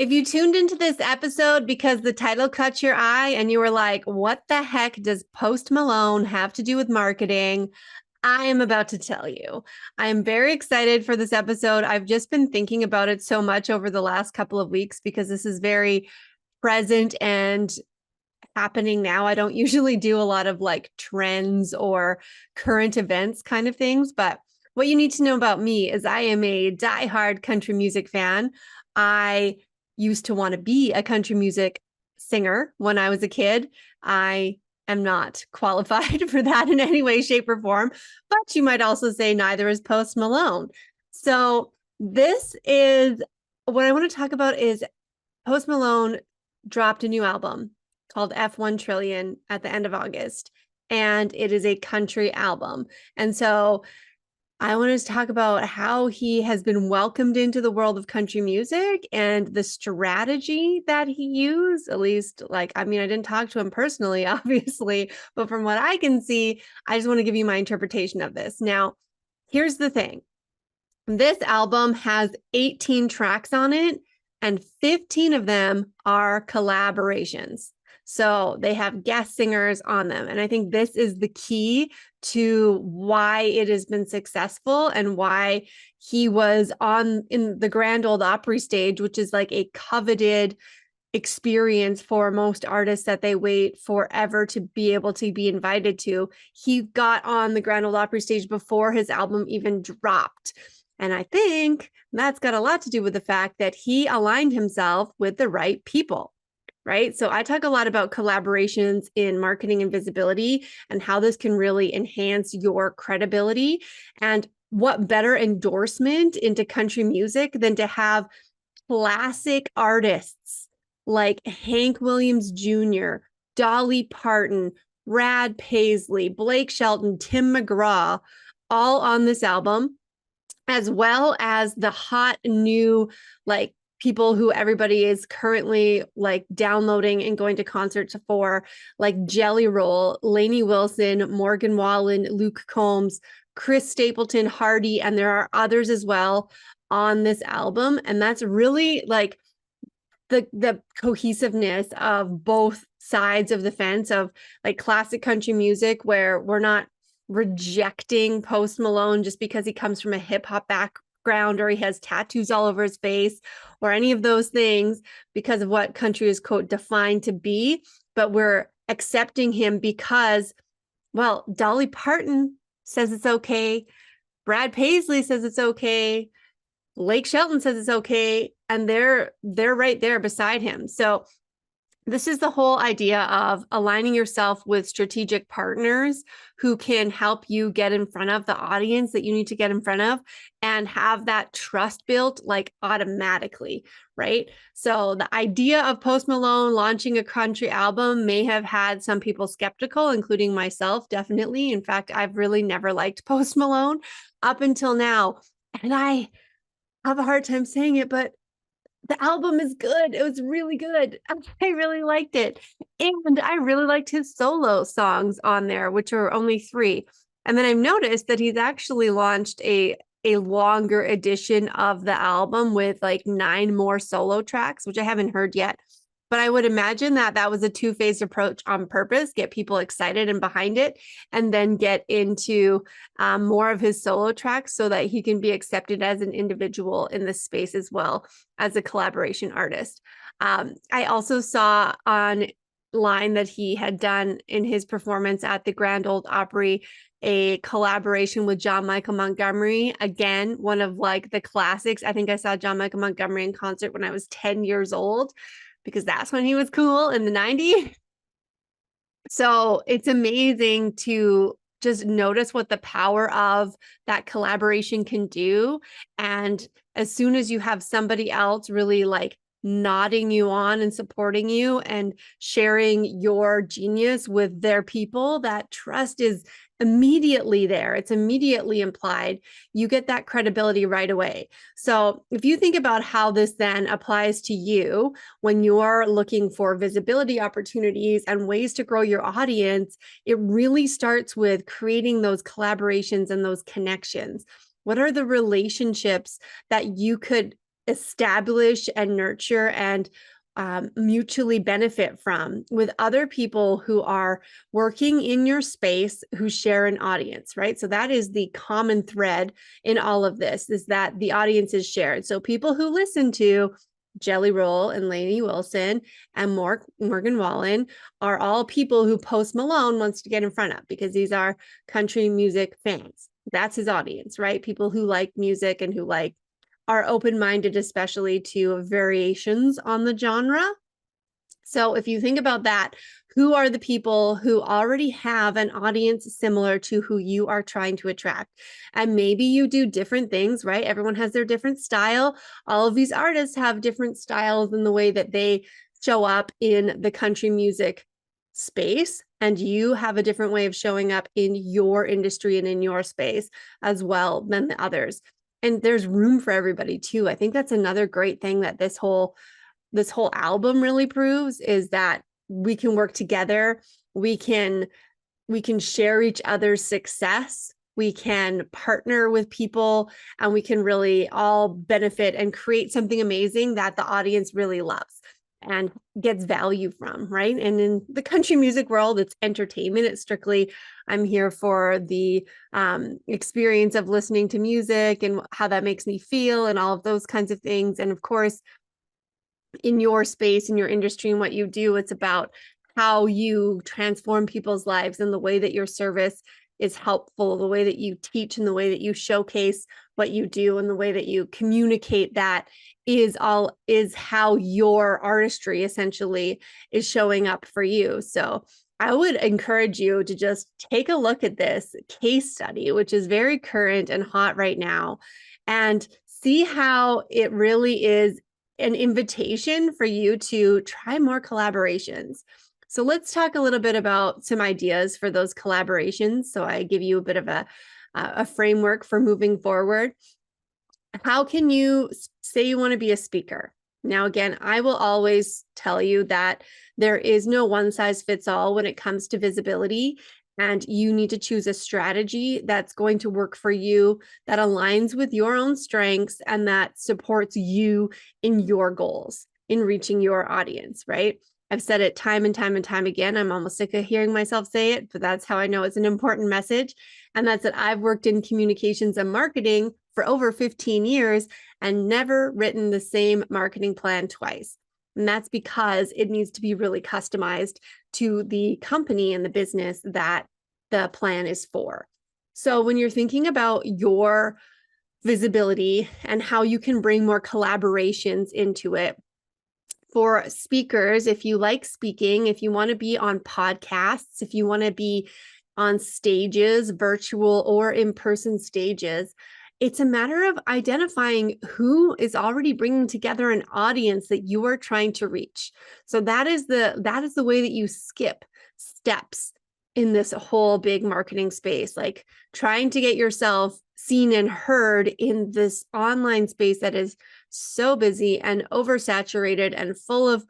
If you tuned into this episode because the title caught your eye and you were like, what the heck does Post Malone have to do with marketing? I am about to tell you. I am very excited for this episode. I've just been thinking about it so much over the last couple of weeks because this is very present and happening now. I don't usually do a lot of like trends or current events kind of things, but what you need to know about me is I am a diehard country music fan. I used to want to be a country music singer when I was a kid. I am not qualified for that in any way, shape, or form, but you might also say neither is Post Malone. So this is what I want to talk about is Post Malone dropped a new album called F1 Trillion at the end of August, and it is a country album. And so I wanted to talk about how he has been welcomed into the world of country music and the strategy that he used, at least I didn't talk to him personally, obviously, but from what I can see, I just want to give you my interpretation of this. Now, here's the thing. This album has 18 tracks on it, and 15 of them are collaborations. So they have guest singers on them. And I think this is the key to why it has been successful and why he was in the Grand Ole Opry stage, which is like a coveted experience for most artists that they wait forever to be able to be invited to. He got on the Grand Ole Opry stage before his album even dropped. And I think that's got a lot to do with the fact that he aligned himself with the right people, right? So I talk a lot about collaborations in marketing and visibility and how this can really enhance your credibility. And what better endorsement into country music than to have classic artists like Hank Williams Jr., Dolly Parton, Brad Paisley, Blake Shelton, Tim McGraw, all on this album, as well as the hot new people who everybody is currently downloading and going to concerts for, like Jelly Roll, Lainey Wilson, Morgan Wallen, Luke Combs, Chris Stapleton, Hardy, and there are others as well on this album. And that's really like the cohesiveness of both sides of the fence of like classic country music, where we're not rejecting Post Malone just because he comes from a hip hop background or he has tattoos all over his face or any of those things because of what country is quote defined to be, but we're accepting him because, well, Dolly Parton says it's okay, Brad Paisley says it's okay, Blake Shelton says it's okay, and they're right there beside him. So this is the whole idea of aligning yourself with strategic partners who can help you get in front of the audience that you need to get in front of and have that trust built like automatically, right? So the idea of Post Malone launching a country album may have had some people skeptical, including myself, definitely. In fact, I've really never liked Post Malone up until now. And I have a hard time saying it, but the album is good. It was really good. I really liked it. And I really liked his solo songs on there, which are only 3. And then I've noticed that he's actually launched a longer edition of the album with like 9 more solo tracks, which I haven't heard yet. But I would imagine that that was a 2-phase approach on purpose, get people excited and behind it, and then get into more of his solo tracks so that he can be accepted as an individual in this space as well as a collaboration artist. I also saw online that he had done in his performance at the Grand Ole Opry a collaboration with John Michael Montgomery. Again, one of like the classics. I think I saw John Michael Montgomery in concert when I was 10 years old, because that's when he was cool in the 90s. So it's amazing to just notice what the power of that collaboration can do. And as soon as you have somebody else really like nodding you on and supporting you and sharing your genius with their people, that trust is immediately there. It's immediately implied. You get that credibility right away. So if you think about how this then applies to you when you're looking for visibility opportunities and ways to grow your audience, it really starts with creating those collaborations and those connections. What are the relationships that you could establish and nurture and mutually benefit from with other people who are working in your space who share an audience, right? So that is the common thread in all of this, is that the audience is shared. So people who listen to Jelly Roll and Lainey Wilson and Morgan Wallen are all people who Post Malone wants to get in front of, because these are country music fans. That's his audience, right? People who like music and who are open-minded, especially to variations on the genre. So if you think about that, who are the people who already have an audience similar to who you are trying to attract? And maybe you do different things, right? Everyone has their different style. All of these artists have different styles in the way that they show up in the country music space. And you have a different way of showing up in your industry and in your space as well than the others. And there's room for everybody too. I think that's another great thing that this whole album really proves, is that we can work together. We can share each other's success. We can partner with people, and we can really all benefit and create something amazing that the audience really loves and gets value from, right? And in the country music world, it's entertainment. It's strictly, I'm here for the experience of listening to music and how that makes me feel and all of those kinds of things. And of course, in your space, in your industry, and what you do, it's about how you transform people's lives and the way that your service is helpful, the way that you teach and the way that you showcase what you do and the way that you communicate that is how your artistry essentially is showing up for you. So I would encourage you to just take a look at this case study, which is very current and hot right now, and see how it really is an invitation for you to try more collaborations. So let's talk a little bit about some ideas for those collaborations. So I give you a bit of a framework for moving forward. How can you say you want to be a speaker? Now, again, I will always tell you that there is no one size fits all when it comes to visibility. And you need to choose a strategy that's going to work for you, that aligns with your own strengths, and that supports you in your goals, in reaching your audience, right? I've said it time and time and time again. I'm almost sick of hearing myself say it, but that's how I know it's an important message. And that's that I've worked in communications and marketing for over 15 years and never written the same marketing plan twice. And that's because it needs to be really customized to the company and the business that the plan is for. So when you're thinking about your visibility and how you can bring more collaborations into it, for speakers, if you like speaking, if you want to be on podcasts, if you want to be on stages, virtual or in-person stages, it's a matter of identifying who is already bringing together an audience that you are trying to reach. So that is the way that you skip steps in this whole big marketing space, like trying to get yourself seen and heard in this online space that is so busy and oversaturated and full of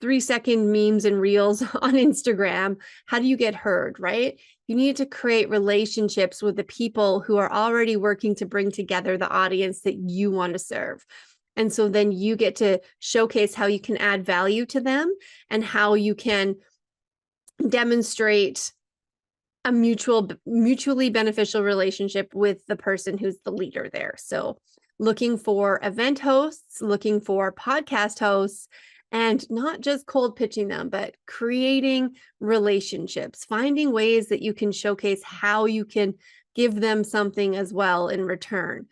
3-second memes and reels on Instagram. How do you get heard, right? You need to create relationships with the people who are already working to bring together the audience that you want to serve. And so then you get to showcase how you can add value to them and how you can demonstrate a mutually beneficial relationship with the person who's the leader there. So looking for event hosts, looking for podcast hosts, and not just cold pitching them, but creating relationships, finding ways that you can showcase how you can give them something as well in return.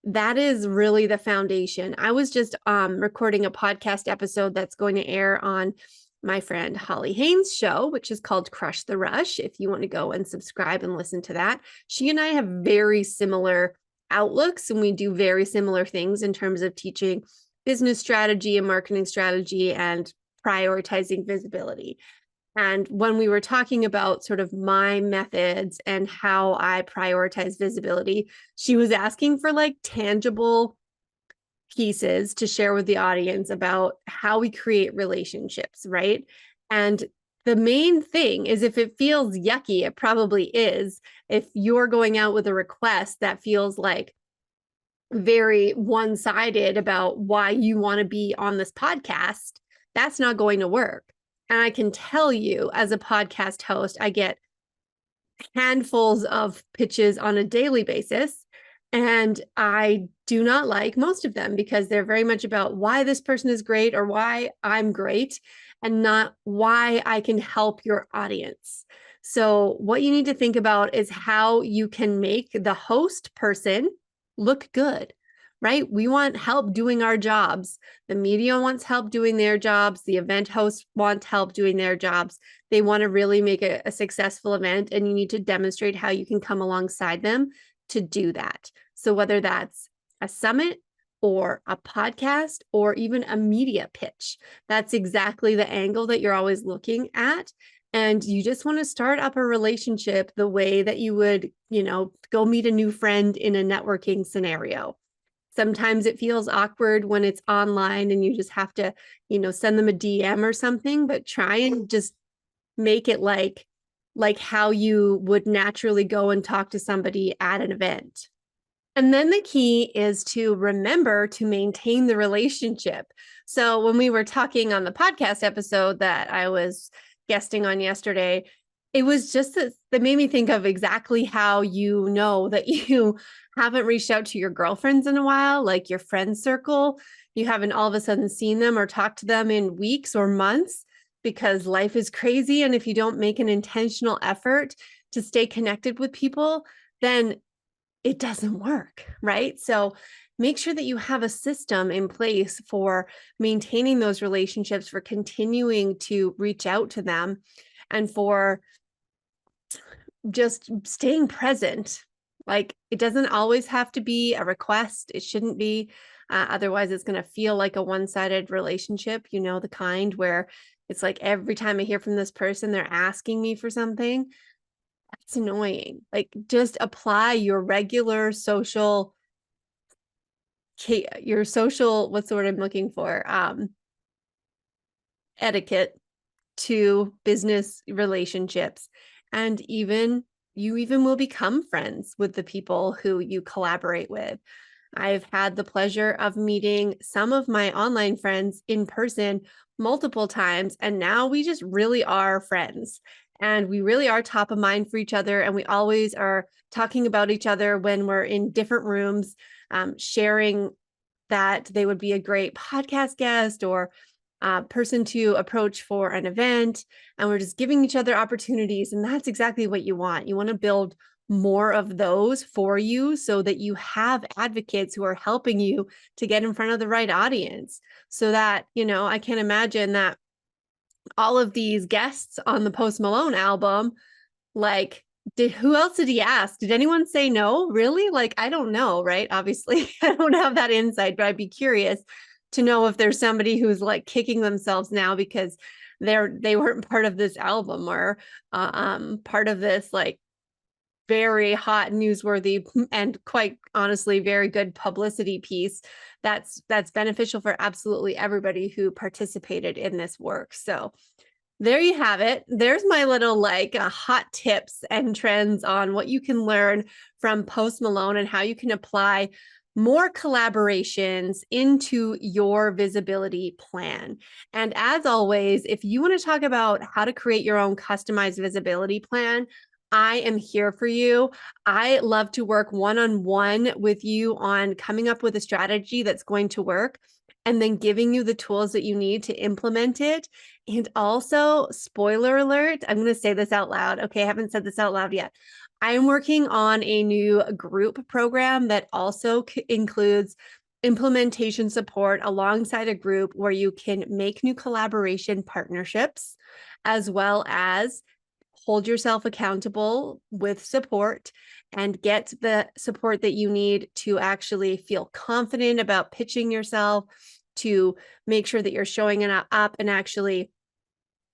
That is really the foundation. I was just recording a podcast episode that's going to air on my friend Holly Haynes' show, which is called Crush the Rush. If you want to go and subscribe and listen to that, she and I have very similar outlooks, and we do very similar things in terms of teaching business strategy and marketing strategy and prioritizing visibility. And when we were talking about sort of my methods and how I prioritize visibility, she was asking for like tangible pieces to share with the audience about how we create relationships, right? And the main thing is, if it feels yucky, it probably is. If you're going out with a request that feels like very one-sided about why you want to be on this podcast, that's not going to work. And I can tell you, as a podcast host, I get handfuls of pitches on a daily basis. And I do not like most of them because they're very much about why this person is great or why I'm great, and not why I can help your audience. So, what you need to think about is how you can make the host person look good, right? We want help doing our jobs. The media wants help doing their jobs. The event hosts want help doing their jobs. They want to really make a successful event, and you need to demonstrate how you can come alongside them to do that. So whether that's a summit or a podcast or even a media pitch, that's exactly the angle that you're always looking at. And you just want to start up a relationship the way that you would, go meet a new friend in a networking scenario. Sometimes it feels awkward when it's online and you just have to, send them a DM or something, but try and just make it like how you would naturally go and talk to somebody at an event. And then the key is to remember to maintain the relationship. So when we were talking on the podcast episode that I was guesting on yesterday, it was just that made me think of exactly how you know that you haven't reached out to your girlfriends in a while, like your friend circle. You haven't all of a sudden seen them or talked to them in weeks or months because life is crazy. And if you don't make an intentional effort to stay connected with people, then it doesn't work, right? So make sure that you have a system in place for maintaining those relationships, for continuing to reach out to them, and for just staying present. Like, it doesn't always have to be a request. It shouldn't be. Otherwise, it's going to feel like a one-sided relationship, the kind where it's like every time I hear from this person, they're asking me for something. That's annoying. Like, just apply your regular social, what's the word I'm looking for? Etiquette to business relationships. And you even will become friends with the people who you collaborate with. I've had the pleasure of meeting some of my online friends in person multiple times, and now we just really are friends. And we really are top of mind for each other. And we always are talking about each other when we're in different rooms, sharing that they would be a great podcast guest or person to approach for an event. And we're just giving each other opportunities. And that's exactly what you want. You want to build more of those for you so that you have advocates who are helping you to get in front of the right audience. So that, I can imagine that all of these guests on the Post Malone album, like, who else did he ask? Did anyone say no? Really? Like, I don't know, right? Obviously, I don't have that insight, but I'd be curious to know if there's somebody who's like kicking themselves now because they weren't part of this album or part of this like very hot, newsworthy, and quite honestly, very good publicity piece that's beneficial for absolutely everybody who participated in this work. So there you have it. There's my little hot tips and trends on what you can learn from Post Malone and how you can apply more collaborations into your visibility plan. And as always, if you want to talk about how to create your own customized visibility plan, I am here for you. I love to work one-on-one with you on coming up with a strategy that's going to work and then giving you the tools that you need to implement it. And also, spoiler alert, I'm going to say this out loud. Okay, I haven't said this out loud yet. I'm working on a new group program that also includes implementation support alongside a group where you can make new collaboration partnerships, as well as hold yourself accountable with support and get the support that you need to actually feel confident about pitching yourself, to make sure that you're showing up and actually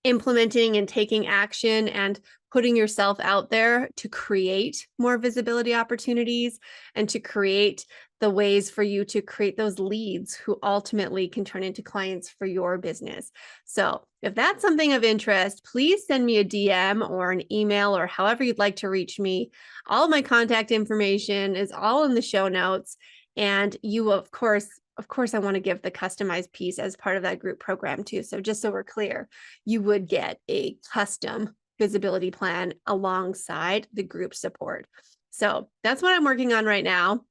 implementing and taking action and putting yourself out there to create more visibility opportunities and to create the ways for you to create those leads who ultimately can turn into clients for your business. So if that's something of interest, please send me a DM or an email or however you'd like to reach me. All of my contact information is all in the show notes. And you, of course, I want to give the customized piece as part of that group program too. So just so we're clear, you would get a custom visibility plan alongside the group support. So that's what I'm working on right now.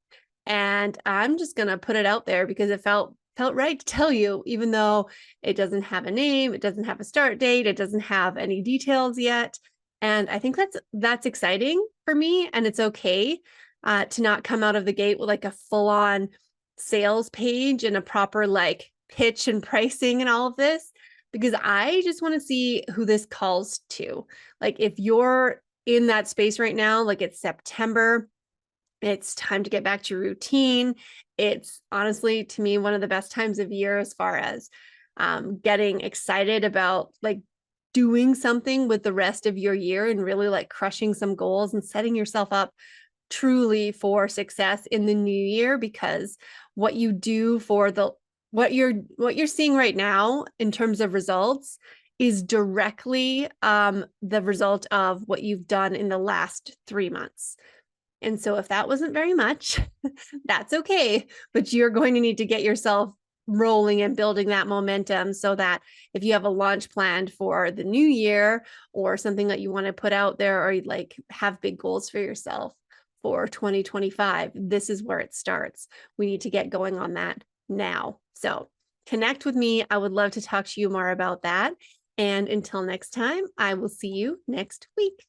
And I'm just going to put it out there because it felt right to tell you, even though it doesn't have a name, it doesn't have a start date, it doesn't have any details yet. And I think that's exciting for me, and it's okay to not come out of the gate with like a full-on sales page and a proper like pitch and pricing and all of this, because I just want to see who this calls to. Like if you're in that space right now, like it's September, it's time to get back to routine. It's honestly, to me, one of the best times of year as far as getting excited about like doing something with the rest of your year and really like crushing some goals and setting yourself up truly for success in the new year. Because what you do for what you're seeing right now in terms of results is directly the result of what you've done in the last 3 months. And so if that wasn't very much, that's okay. But you're going to need to get yourself rolling and building that momentum so that if you have a launch planned for the new year or something that you want to put out there, or like have big goals for yourself for 2025, this is where it starts. We need to get going on that now. So connect with me. I would love to talk to you more about that. And until next time, I will see you next week.